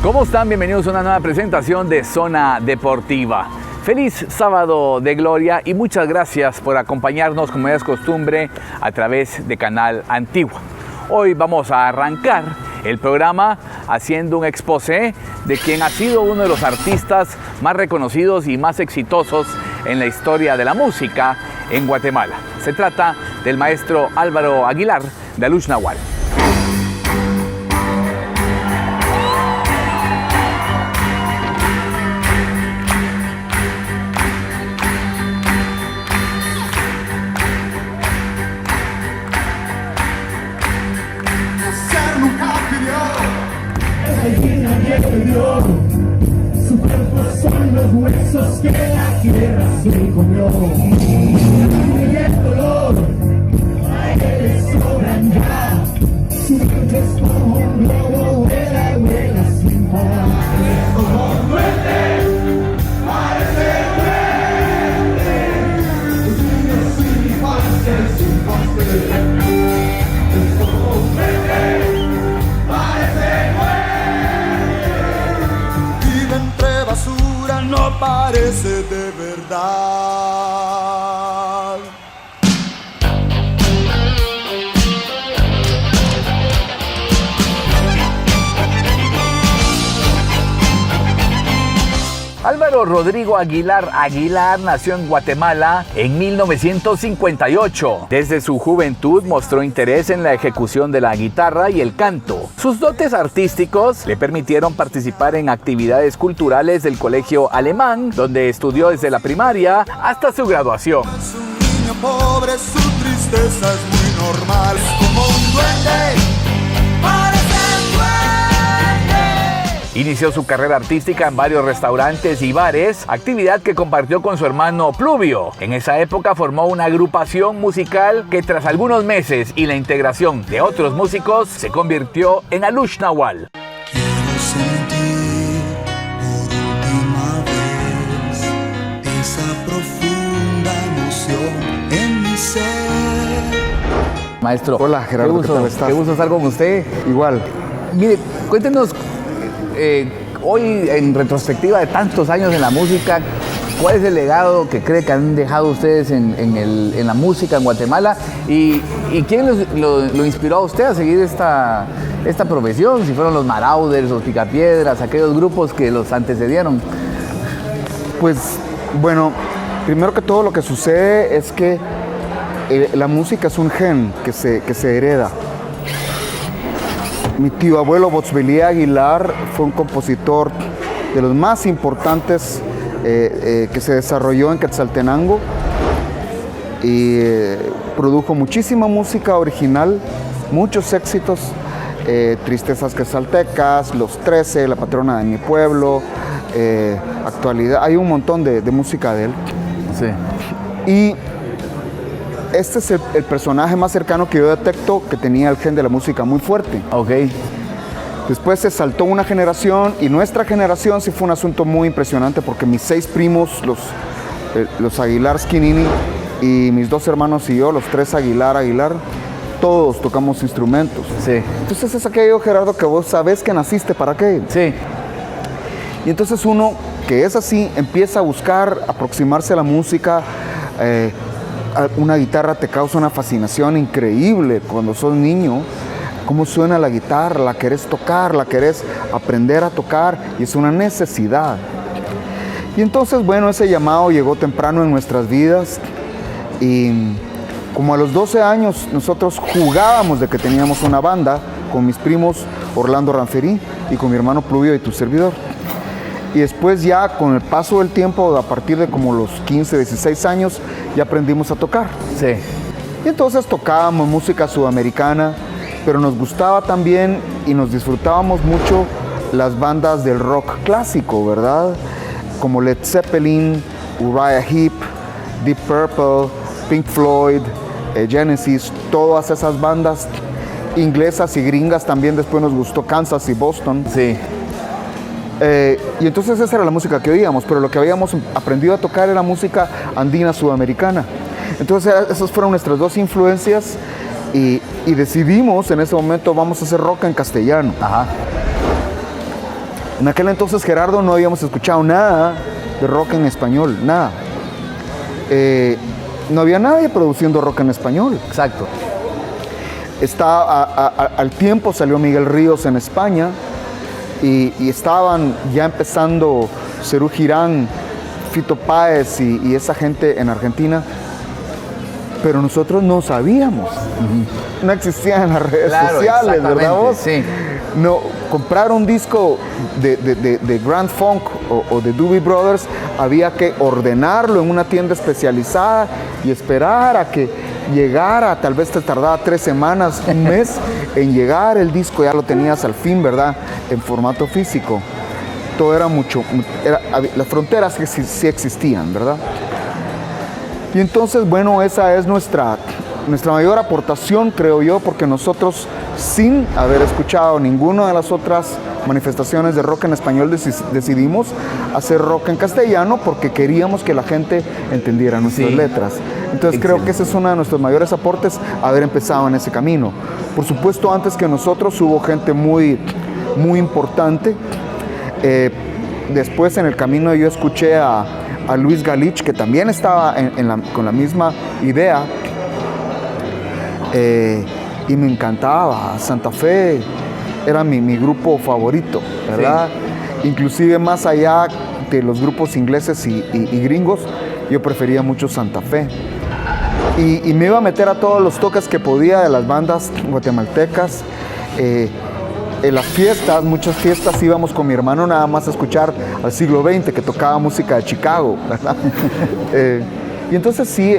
¿Cómo están? Bienvenidos a una nueva presentación de Zona Deportiva. Feliz sábado de gloria y muchas gracias por acompañarnos, como ya es costumbre, a través de Canal Antigua. Hoy vamos a arrancar el programa haciendo un exposé de quien ha sido uno de los artistas más reconocidos y más exitosos en la historia de la música en Guatemala. Se trata del maestro Álvaro Aguilar de Alush Nahual. Su cuerpo son los huesos que la tierra se comió. Y el dolor a él le sobran ya. Su mente es como un globo, vuela, vuela sin parar. Es como un duende, parece duende. Los niños sin infancia y sin pastel. Es como un duende, parece duende. No parece de verdad. Álvaro Rodrigo Aguilar nació en Guatemala en 1958. Desde su juventud mostró interés en la ejecución de la guitarra y el canto. Sus dotes artísticos le permitieron participar en actividades culturales del Colegio Alemán, donde estudió desde la primaria hasta su graduación. Es un niño pobre, su tristeza es muy normal. Es como un duende. Inició su carrera artística en varios restaurantes y bares, actividad que compartió con su hermano Pluvio. En esa época formó una agrupación musical que tras algunos meses y la integración de otros músicos se convirtió en Alush Nahual. Quiero sentir por última vez esa profunda emoción en mi ser. Maestro, hola Gerardo, ¿qué tal estás? Qué gusto estar con usted. Igual. Mire, cuéntenos, hoy en retrospectiva de tantos años en la música, ¿cuál es el legado que cree que han dejado ustedes en la música en Guatemala? ¿Y quién lo inspiró a usted a seguir esta profesión? Si fueron los Marauders, los Picapiedras, aquellos grupos que los antecedieron. Pues bueno, primero que todo lo que sucede es que la música es un gen que se hereda. Mi tío abuelo Botzbelí Aguilar fue un compositor de los más importantes que se desarrolló en Quetzaltenango y produjo muchísima música original, muchos éxitos, Tristezas Quetzaltecas, Los 13, La Patrona de mi Pueblo, Actualidad, hay un montón de música de él. Sí. Y este es el personaje más cercano que yo detecto que tenía el gen de la música muy fuerte. Ok. Después se saltó una generación y nuestra generación sí fue un asunto muy impresionante porque mis 6 primos, los Aguilar Skinini y mis 2 hermanos y yo, los 3 Aguilar, todos tocamos instrumentos. Sí. Entonces es aquello, Gerardo, que vos sabés que naciste para qué. Sí. Y entonces uno que es así empieza a buscar, aproximarse a la música. Una guitarra te causa una fascinación increíble cuando sos niño. Cómo suena la guitarra, la querés tocar, la querés aprender a tocar y es una necesidad. Y entonces, bueno, ese llamado llegó temprano en nuestras vidas y como a los 12 años nosotros jugábamos de que teníamos una banda con mis primos Orlando Ranferí y con mi hermano Pluvio y tu servidor. Y después ya con el paso del tiempo, a partir de como los 15, 16 años, ya aprendimos a tocar. Sí. Y entonces tocábamos música sudamericana, pero nos gustaba también y nos disfrutábamos mucho las bandas del rock clásico, ¿verdad? Como Led Zeppelin, Uriah Heep, Deep Purple, Pink Floyd, Genesis, todas esas bandas inglesas y gringas también. Después nos gustó Kansas y Boston. Sí. Y entonces esa era la música que oíamos, pero lo que habíamos aprendido a tocar era música andina sudamericana. Entonces esas fueron nuestras 2 influencias y decidimos en ese momento vamos a hacer rock en castellano. Ajá. En aquel entonces, Gerardo, no habíamos escuchado nada de rock en español, nada. No había nadie produciendo rock en español. Exacto. Al tiempo salió Miguel Ríos en España y estaban ya empezando Serú Girán, Fito Páez y esa gente en Argentina, pero nosotros no sabíamos. No existían las redes sociales, ¿verdad vos? Sí. No, comprar un disco de Grand Funk o de Doobie Brothers, había que ordenarlo en una tienda especializada y esperar a que llegara, tal vez te tardaba 3 semanas, un mes en llegar el disco, ya lo tenías al fin, ¿verdad? En formato físico. Todo era las fronteras que sí existían, ¿verdad? Y entonces, bueno, esa es nuestra mayor aportación, creo yo, porque nosotros, sin haber escuchado ninguna de las otras manifestaciones de rock en español, decidimos hacer rock en castellano porque queríamos que la gente entendiera nuestras letras. Entonces creo que ese es uno de nuestros mayores aportes, haber empezado en ese camino. Por supuesto, antes que nosotros hubo gente muy, muy importante. Después en el camino yo escuché a Luis Galich, que también estaba con la misma idea. Y me encantaba. Santa Fe era mi grupo favorito, ¿verdad? Sí. Inclusive más allá de los grupos ingleses y gringos, yo prefería mucho Santa Fe. Y me iba a meter a todos los toques que podía de las bandas guatemaltecas. En las fiestas, muchas fiestas, íbamos con mi hermano nada más a escuchar al Siglo XX, que tocaba música de Chicago, ¿verdad? Y entonces sí,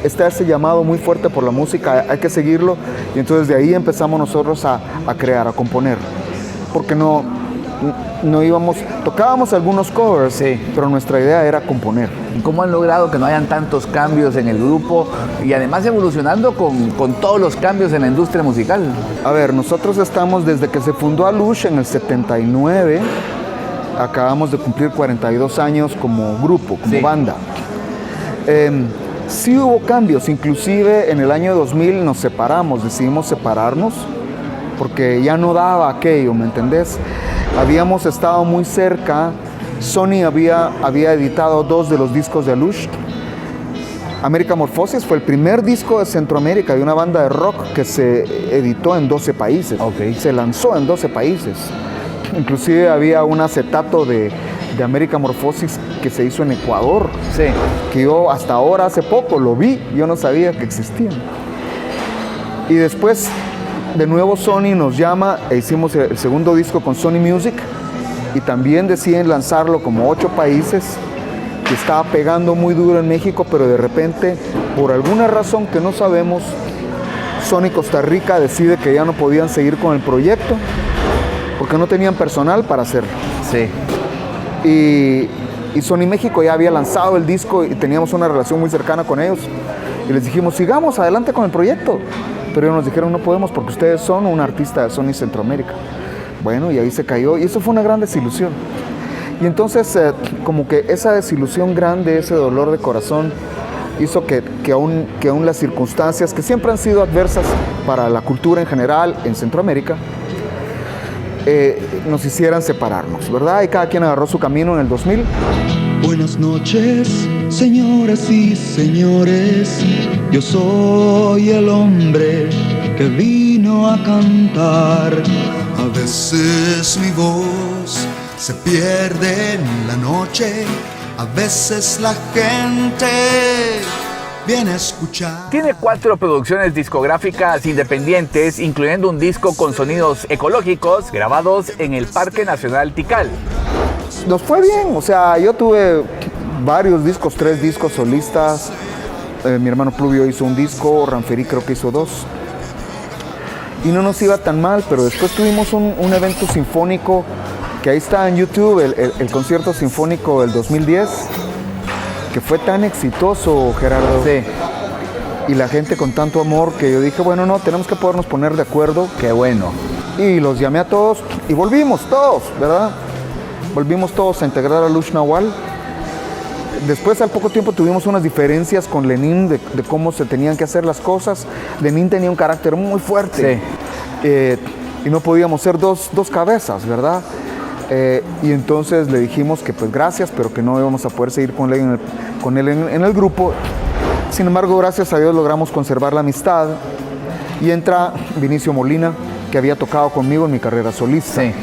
está ese llamado muy fuerte por la música, hay que seguirlo. Y entonces de ahí empezamos nosotros a crear, a componer. Porque tocábamos algunos covers, sí, pero nuestra idea era componer. ¿Y cómo han logrado que no hayan tantos cambios en el grupo y además evolucionando con todos los cambios en la industria musical? A ver, nosotros estamos desde que se fundó Alush en el 79, acabamos de cumplir 42 años como grupo, como banda. Sí hubo cambios, inclusive en el año 2000 nos separamos, decidimos separarnos porque ya no daba aquello, ¿me entendés? Habíamos estado muy cerca. Sony había editado 2 de los discos de Alush. Americamorphosis fue el primer disco de Centroamérica de una banda de rock que se editó en 12 países. Okay. Se lanzó en 12 países. Inclusive había un acetato de Americamorphosis que se hizo en Ecuador. Sí. Que yo hasta ahora, hace poco, lo vi. Yo no sabía que existían. Y después, de nuevo, Sony nos llama e hicimos el segundo disco con Sony Music. Y también deciden lanzarlo como 8 países, que estaba pegando muy duro en México, pero de repente, por alguna razón que no sabemos, Sony Costa Rica decide que ya no podían seguir con el proyecto, porque no tenían personal para hacerlo. Sí. Y Sony México ya había lanzado el disco y teníamos una relación muy cercana con ellos. Y les dijimos, sigamos adelante con el proyecto. Pero ellos nos dijeron, no podemos porque ustedes son un artista de Sony Centroamérica. Bueno, y ahí se cayó, y eso fue una gran desilusión. Y entonces, como que esa desilusión grande, ese dolor de corazón, hizo que aún las circunstancias, que siempre han sido adversas para la cultura en general en Centroamérica, nos hicieran separarnos, ¿verdad? Y cada quien agarró su camino en el 2000. Buenas noches, señoras y señores. Yo soy el hombre que vino a cantar. A veces mi voz se pierde en la noche, a veces la gente viene a escuchar. Tiene 4 producciones discográficas independientes, incluyendo un disco con sonidos ecológicos grabados en el Parque Nacional Tikal. Nos fue bien, o sea, yo tuve varios discos, 3 discos solistas. Mi hermano Pluvio hizo un disco, Ranferí creo que hizo 2. Y no nos iba tan mal, pero después tuvimos un evento sinfónico que ahí está en YouTube, el concierto sinfónico del 2010, que fue tan exitoso, Gerardo. Sí. Y la gente con tanto amor que yo dije, bueno, no, tenemos que podernos poner de acuerdo. Qué bueno. Y los llamé a todos y volvimos todos, ¿verdad? Volvimos todos a integrar a Alush Nahual. Después, al poco tiempo, tuvimos unas diferencias con Lenín de cómo se tenían que hacer las cosas. Lenín tenía un carácter muy fuerte. Sí. Y no podíamos ser dos cabezas, ¿verdad? Y entonces le dijimos que pues gracias, pero que no íbamos a poder seguir con él en el grupo. Sin embargo, gracias a Dios logramos conservar la amistad y entra Vinicio Molina, que había tocado conmigo en mi carrera solista. Sí.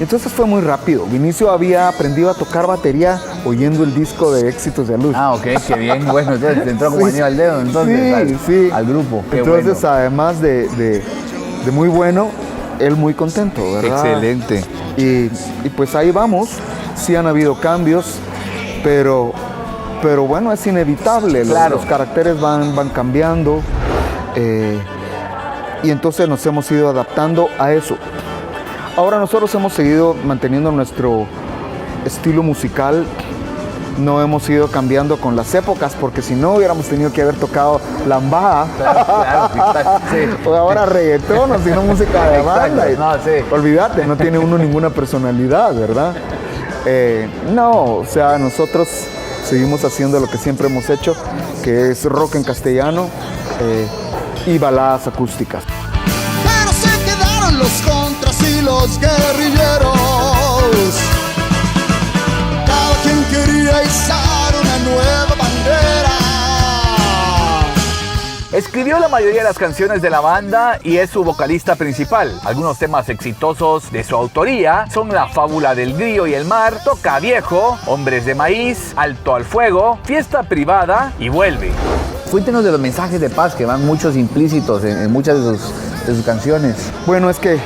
Entonces fue muy rápido. Vinicio había aprendido a tocar batería oyendo el disco de Éxitos de Luz. Ah, ok, qué bien. Bueno, entonces entró como anillo al dedo entonces al grupo. Qué entonces, bueno. Además de muy bueno, él muy contento, ¿verdad? Excelente. Y pues ahí vamos. Sí han habido cambios, pero bueno, es inevitable. Claro. Los caracteres van cambiando. Y entonces nos hemos ido adaptando a eso. Ahora nosotros hemos seguido manteniendo nuestro estilo musical, no hemos ido cambiando con las épocas, porque si no hubiéramos tenido que haber tocado lambada, Claro, sí. o ahora reggaetón, o si no música de banda. No, sí. Olvídate, no tiene uno ninguna personalidad, ¿verdad? No, o sea, nosotros seguimos haciendo lo que siempre hemos hecho, que es rock en castellano y baladas acústicas. Pero se quedaron los contras y los guerrilleros. Cada quien quería izar una nueva bandera. Escribió la mayoría de las canciones de la banda y es su vocalista principal. Algunos temas exitosos de su autoría son La Fábula del Grillo y el Mar, Toca Viejo, Hombres de Maíz, Alto al Fuego, Fiesta Privada y Vuelve. Cuéntenos de los mensajes de paz que van muchos implícitos en muchas de sus canciones. Bueno, es que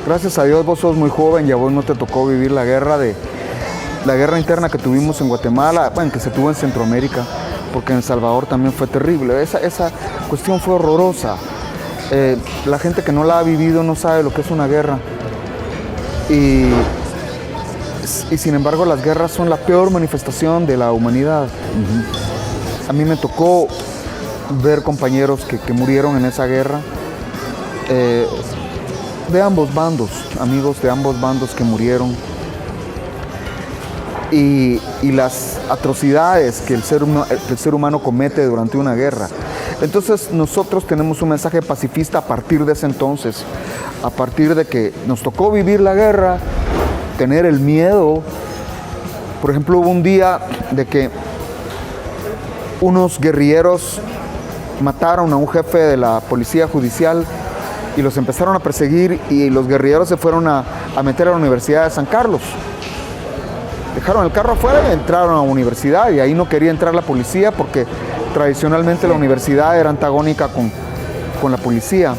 gracias a Dios vos sos muy joven y a vos no te tocó vivir la guerra interna que tuvimos en Guatemala, bueno, que se tuvo en Centroamérica, porque en El Salvador también fue terrible. Esa cuestión fue horrorosa. La gente que no la ha vivido no sabe lo que es una guerra. Y sin embargo las guerras son la peor manifestación de la humanidad. A mí me tocó ver compañeros que murieron en esa guerra, de ambos bandos, amigos de ambos bandos que murieron. Y las atrocidades que el ser humano comete durante una guerra. Entonces nosotros tenemos un mensaje pacifista a partir de ese entonces, a partir de que nos tocó vivir la guerra, tener el miedo. Por ejemplo, hubo un día de que unos guerrilleros mataron a un jefe de la policía judicial y los empezaron a perseguir, y los guerrilleros se fueron a meter a la Universidad de San Carlos. Dejaron el carro afuera y entraron a la universidad, y ahí no quería entrar la policía porque tradicionalmente la universidad era antagónica con la policía.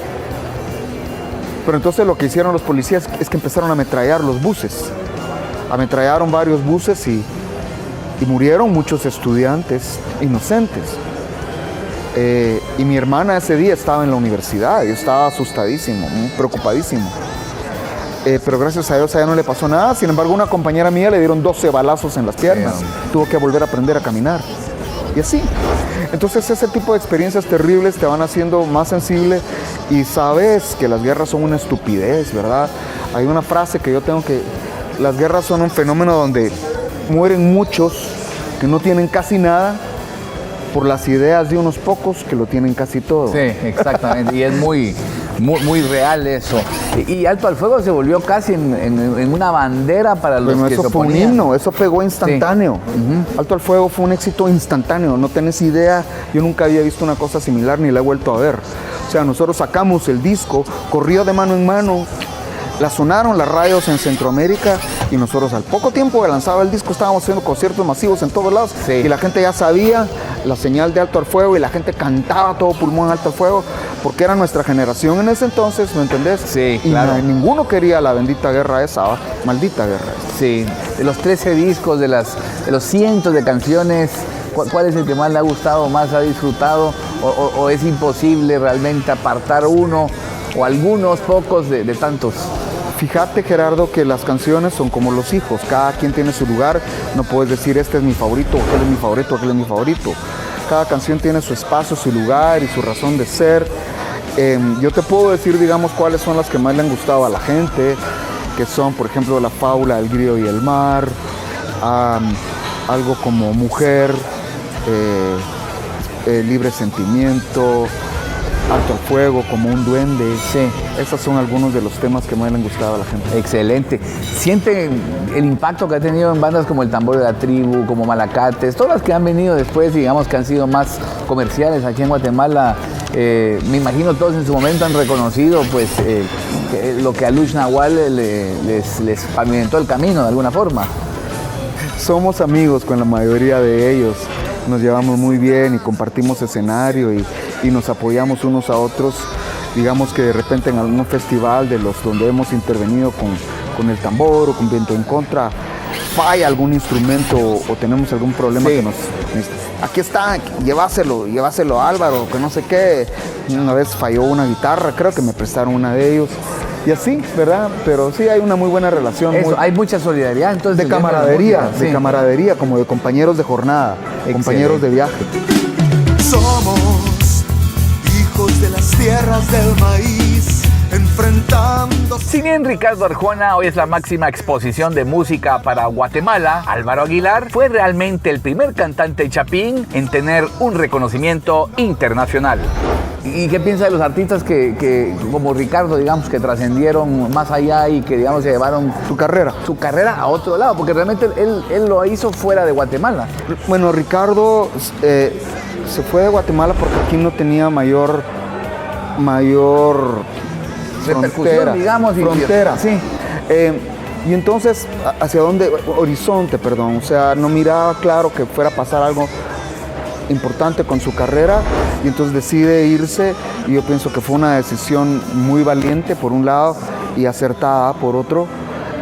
Pero entonces lo que hicieron los policías es que empezaron a ametrallar los buses. Ametrallaron varios buses y murieron muchos estudiantes inocentes. Y mi hermana ese día estaba en la universidad, yo estaba asustadísimo, muy preocupadísimo. Pero gracias a Dios a ella no le pasó nada. Sin embargo, una compañera mía le dieron 12 balazos en las piernas. Tuvo que volver a aprender a caminar. Y así. Entonces ese tipo de experiencias terribles te van haciendo más sensible y sabes que las guerras son una estupidez, ¿verdad? Hay una frase que yo tengo que... Las guerras son un fenómeno donde mueren muchos que no tienen casi nada por las ideas de unos pocos que lo tienen casi todo. Sí, exactamente. Y es muy real eso. Y Alto al Fuego se volvió casi en una bandera para los bueno, que eso se fue un oponían. himno, eso pegó instantáneo. Sí. Alto al Fuego fue un éxito instantáneo, no tenés idea, yo nunca había visto una cosa similar ni la he vuelto a ver. O sea, nosotros sacamos el disco, corrió de mano en mano, la sonaron las radios en Centroamérica y nosotros al poco tiempo de lanzado el disco estábamos haciendo conciertos masivos en todos lados. Sí. Y la gente ya sabía la señal de Alto al Fuego y la gente cantaba a todo pulmón Alto al Fuego porque era nuestra generación en ese entonces, ¿me entendés? Sí, y claro. Ninguno quería la bendita guerra esa, ¿va? Maldita guerra esa. Sí, de los 13 discos, de los cientos de canciones, ¿cuál es el que más le ha gustado, más ha disfrutado? ¿O es imposible realmente apartar uno o algunos pocos de tantos? Fíjate, Gerardo, que las canciones son como los hijos, cada quien tiene su lugar, no puedes decir este es mi favorito, aquel es mi favorito, aquel es mi favorito. Cada canción tiene su espacio, su lugar y su razón de ser. Yo te puedo decir, digamos, cuáles son las que más le han gustado a la gente, que son, por ejemplo, La Fábula del Grillo y el Mar, algo como Mujer, Libre Sentimiento, Alto al fuego, como un duende. Sí. Esos son algunos de los temas que más le han gustado a la gente. Excelente. ¿Siente el impacto que ha tenido en bandas como El Tambor de la Tribu, como Malacates, todas las que han venido después, digamos que han sido más comerciales aquí en Guatemala? Me imagino todos en su momento han reconocido pues lo que a Lush Nahual les pavimentó el camino de alguna forma. Somos amigos con la mayoría de ellos, nos llevamos muy bien y compartimos escenario y nos apoyamos unos a otros. Digamos que de repente en algún festival de los donde hemos intervenido con El Tambor o con Viento en Contra, falla algún instrumento o tenemos algún problema Sí. que nos... Aquí está, llévaselo Álvaro, que no sé qué. Una vez falló una guitarra, creo que me prestaron una de ellos. Y así, ¿verdad? Pero sí hay una muy buena relación. Eso, hay mucha solidaridad entonces. De dentro la camaradería, música, de sí. camaradería, como de compañeros de jornada, compañeros de viaje. Somos hijos de las tierras del maíz, enfrentando. Si bien Ricardo Arjona hoy es la máxima exposición de música para Guatemala, Álvaro Aguilar fue realmente el primer cantante chapín en tener un reconocimiento internacional. ¿Y qué piensa de los artistas que como Ricardo, digamos, que trascendieron más allá y que, digamos, se llevaron Su carrera. su carrera a otro lado? Porque realmente él lo hizo fuera de Guatemala. Bueno, Ricardo se fue de Guatemala porque aquí no tenía mayor Repercusión, frontera, digamos. frontera. Sí. Y entonces, ¿hacia dónde? Horizonte, perdón. O sea, no miraba claro que fuera a pasar algo importante con su carrera y entonces decide irse y yo pienso que fue una decisión muy valiente por un lado y acertada por otro.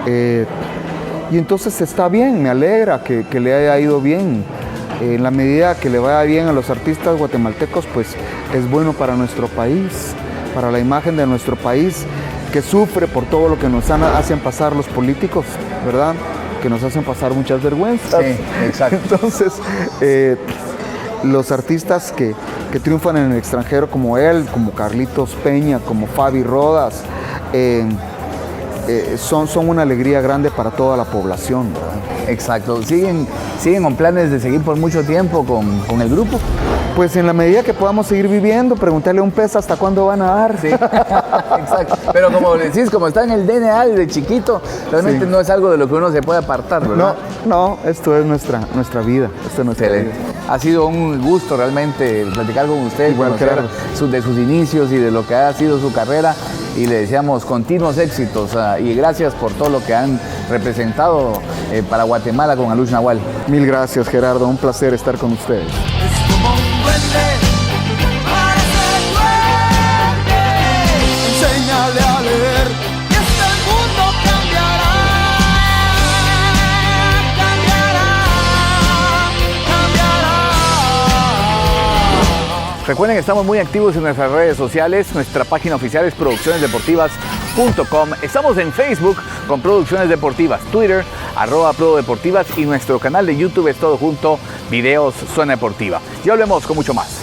Y entonces está bien, me alegra que le haya ido bien. En la medida que le vaya bien a los artistas guatemaltecos, pues es bueno para nuestro país, para la imagen de nuestro país, que sufre por todo lo que nos hacen pasar los políticos, ¿verdad? Que nos hacen pasar muchas vergüenzas. Sí, exacto. Entonces, los artistas que triunfan en el extranjero como él, como Carlitos Peña, como Fabi Rodas, son una alegría grande para toda la población, ¿verdad? Exacto. ¿Siguen con planes de seguir por mucho tiempo con el grupo? Pues en la medida que podamos seguir viviendo, preguntarle a un pez hasta cuándo van a dar. Sí, exacto. Pero como decís, como está en el DNA desde chiquito, realmente Sí. no es algo de lo que uno se puede apartar, ¿verdad? No, esto es nuestra vida. Esta es nuestra Excelente. vida. Ha sido un gusto realmente platicar con usted, Igual, conocer Gerardo. de sus inicios y de lo que ha sido su carrera, y le deseamos continuos éxitos y gracias por todo lo que han representado para Guatemala con Alush Nahual. Mil gracias, Gerardo. Un placer estar con ustedes. Es como un duende, parece duende. Enséñale a leer y hasta el mundo cambiará, cambiará. Recuerden que estamos muy activos en nuestras redes sociales. Nuestra página oficial es produccionesdeportivas.com. Estamos en Facebook con Producciones Deportivas, Twitter, @ProDeportivas, y nuestro canal de YouTube es todo junto, Videos Zona Deportiva. Ya hablemos con mucho más.